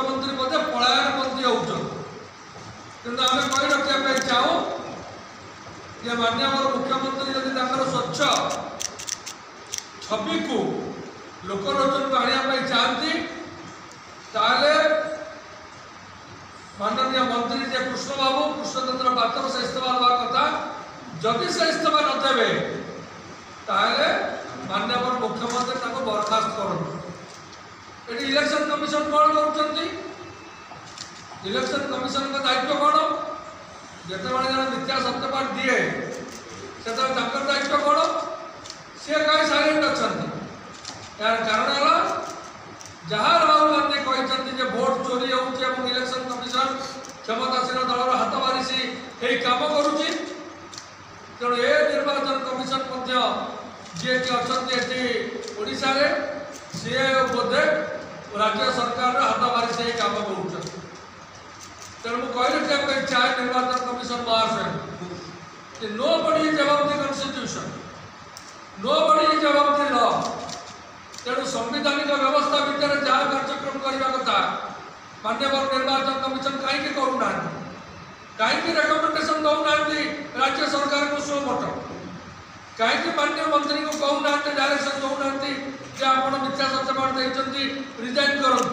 मुख्यमंत्री पदे पलायनपंथी होउछन किंतु आमे कहि रखिया चाहूँ जे माननीय मुख्यमंत्री यदि स्वच्छ छवि को लोकलोचन को आने चाहती ताले माननीय मंत्री जे कृष्ण बाबू कृष्णचंद्र पात्र से इस्तीफा देवा कथा जदि से इस्तीफा न देवे ताले माननीय मुख्यमंत्री बरखास्त कर इलेक्शन कमिशन कौन कर इलेक्शन कमिशन का दायित्व कौन जिते जन मिथ्या सत्यपाठ दिए से दायित्व कौन सी कहीं साइलेंट अच्छा यार कारण है जहाँ राहुल गांधी कहते भोट चोरी हो इलेक्शन कमिशन क्षमतासीन दलर हाथ मारी कम करुच्ची तेणु ए निर्वाचन कमिशन जी अच्छा सी बोधे राज्य सरकार हाथ मारी से कम कर तेणु मुझे कहना चाहे निर्वाचन कमिशन महाशय nobody is about the constitution nobody is about the law तेणु संवैधानिक व्यवस्था भितर जहाँ कार्यक्रम करने कथा माननीय निर्वाचन कमिशन कहीं करूना कहीं रेकमेंडेशन दौना राज्य सरकार को सो मत कहीं माननीय मंत्री को कहूना डायरेक्शन दौना कि आप मिथ्या सत्यपाठ रिजाइन करूँ।